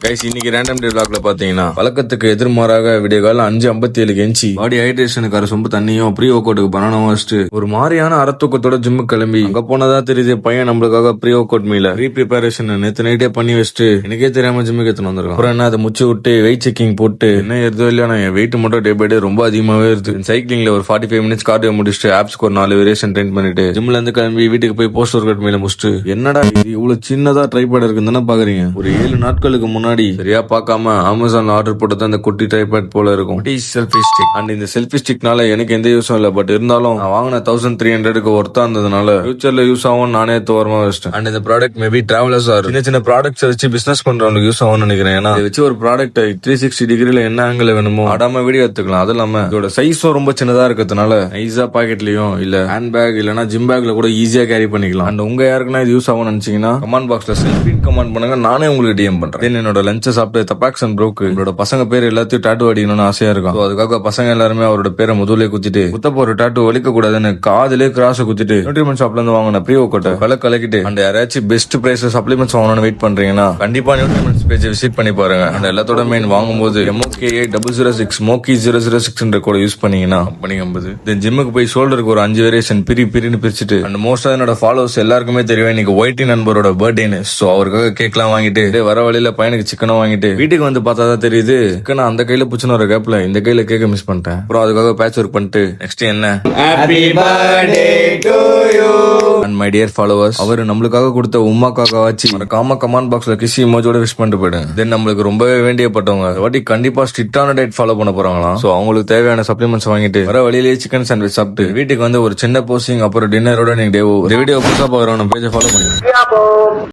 Guys, இன்னைக்கு random day vlogல பாத்தீங்கன்னா வழக்கத்துக்கு எதிர்மாறாக விடிய காலம் 5:57 எஞ்சி பாடி ஹைட்ரேஷனுக்கார சொம்பு தண்ணியும் ப்ரீ ஒர்க் அவுட்டுக்கு பனானாவும் வச்சுட்டு ஒரு மாதிரியான அறத்தூக்கத்தோட ஜிம்முக்கு கிளம்பி அங்க போனதா தெரியுது பையன் நம்மளுக்காக ப்ரீ ஒர்க் அவுட் மீல ரீ ப்ரிப்பரேஷன் நேத்து நைட்டே பண்ணி வச்சுட்டு எனக்கே தெரியாம ஜிம்முக்கு எடுத்துன்னு வந்திருக்கோம். அப்புறம் என்ன அதை முச்சு விட்டு வெயிட் செக்கிங் போட்டு என்ன ஏறுதோ இல்லையா, நான் என் வெயிட் மட்டும் டே பை டே ரொம்ப அதிகமாவே இருக்கு. சைக்கிளிங்ல ஒரு 45 மினிட்ஸ் கார்டியோ முடிச்சுட்டு ஆப்ஸ்க்கு ஒரு 4 வேரியேஷன் ட்ரெயின் பண்ணிட்டு ஜிம்ல இருந்து கிளம்பி வீட்டுக்கு போய் போஸ்ட் ஒர்க் அவுட் மீல முடிச்சுட்டு என்னடா இது இவ்வளவு சின்னதா ட்ரைபாட் இருக்குன்னு பாக்குறீங்க. ஒரு 7 நாட்களுக்கு முன்னாடி சரியா அமேசான்ல ஆர்டர் போட்டது அந்த குட்டி டைபேட் போல இருக்கும். செல்ஃபி ஸ்டிக் அண்ட் இந்த செல்ஃபி ஸ்டிக்னால எனக்கு எந்த யூஸும் இல்ல. பட் இருந்தாலும் நான் வாங்கின 1300க்கு ஒர்த்தா இருந்ததுனால ஃபியூச்சர்ல யூஸ் ஆகும் நானே தோரமா வச்சிட்டேன். அண்ட் இந்த ப்ராடக்ட் மேபி டிராவலர்ஸ் ஆர் சின்ன சின்ன ப்ராடக்ட்ஸ் வச்சு பிசினஸ் பண்றவங்களுக்கு யூஸ் ஆகும்னு நினைக்கிறேன். ஏன்னா இதை வச்சு ஒரு ப்ராடக்ட் 360 டிகிரில என்ன ஆங்கிள் வேணுமோ ஆடாம வீடியோ எடுத்துக்கலாம். அது இல்லாம இதோட சைஸும் ரொம்ப சின்னதா இருக்கிறதுனால ஈஸியா பாக்கெட்லயும் இல்ல ஹேண்ட் பேக் இல்லனா ஜிம் பேக்ல கூட ஈஸியா கேரி பண்ணிக்கலாம். அண்ட் உங்க யாருக்குன்னா இது யூஸ் ஆகும்னு நினைச்சீங்கன்னா கமெண்ட் பாக்ஸ்ல செல்ஃபின்னு கமெண்ட் பண்ணுங்க, நானே உங்களுக்கு டிஎம் பண்றேன். என்னோட லஞ்சை சாப்பிட்டு தபாக்ஸ் அண்ட் ப்ரோக்கு உங்களோட பசங்க பேர் எல்லாத்தையும் டாட்டூ அடிக்கணும்னு ஆசையா இருக்கும். அதுக்காக பசங்க எல்லாருமே அவரோட பேரை முதலே குத்திட்டு குத்த போற டாட்டூ வலிக்க கூடாதுன்னு காதிலே கிராஸ் குத்திட்டு நியூட்ரிமெண்ட் ஷாப்ல இருந்து வாங்கின ப்ரீ ஒர்க் அவுட் விலை கலக்கிட்டு அண்ட் யாராச்சும் பெஸ்ட் பிரைஸ் சப்ளிமெண்ட்ஸ் வாங்கணும்னு வெயிட் பண்றீங்கன்னா கண்டிப்பா நியூட்ரிமெண்ட்ஸ் பேஜ் விசிட் பண்ணி பாருங்க. அந்த எல்லாத்தோட மெயின் வாங்கும்போது MOKA006 MOKI006 கோட யூஸ் பண்ணீங்கன்னா கம்பெனி 50. ஜிம்முக்கு போய் ஷோல்டருக்கு ஒரு 5 வேரியேஷன் பிரின்னு பிரிச்சுட்டு அண்ட் மோஸ்டா என்னோட ஃபாலோவர்ஸ் எல்லாருக்குமே தெரியும் இன்னைக்கு ஒயிட்டி நண்பரோட பர்த்டேன்னு. சோ அவருக்காக கேக்லாம் வாங்கிட்டு வர வழியில பையனுக்கு சிக்கனும் வாங்கிட்டு வீட்டுக்கு வந்து பார்த்தா தான் தெரியுது சிக்கன் அந்த கையில புச்சுன்னு ஒரு கேப்ல இந்த கையில கேக்க மிஸ் பண்ணிட்டேன். அப்புறம் அதுக்காக பேட்ச் ஒர்க் பண்ணிட்டு நெக்ஸ்ட் என்ன happy birthday to you and my dear followers, அவர் நம்மளுக்காக கொடுத்த உமாக்காக வாச்சி மறக்காம கமெண்ட் பாக்ஸ்ல கிசி இமோஜோட விஷ் பண்ணிட்டு போயிடுங்க. தென் நம்மளுக்கு ரொம்பவே வேண்டியப்பட்டவங்க வாட்டி கண்டிப்பா ஸ்ட்ரிக்டான டயட் ஃபாலோ பண்ண போறாங்களாம். சோ அவங்களுக்கு தேவையான சப்ளிமெண்ட்ஸ் வாங்கிட்டு வர வழியிலேயே சிக்கன் சாண்ட்விச் சாப்பிட்டு வீட்டுக்கு வந்து ஒரு சின்ன போஸ்டிங் அப்புறம் டின்னரோட நீங்க வீடியோ புதுசா பாக்குறவங்க பேஜை ஃபாலோ பண்ணுங்க.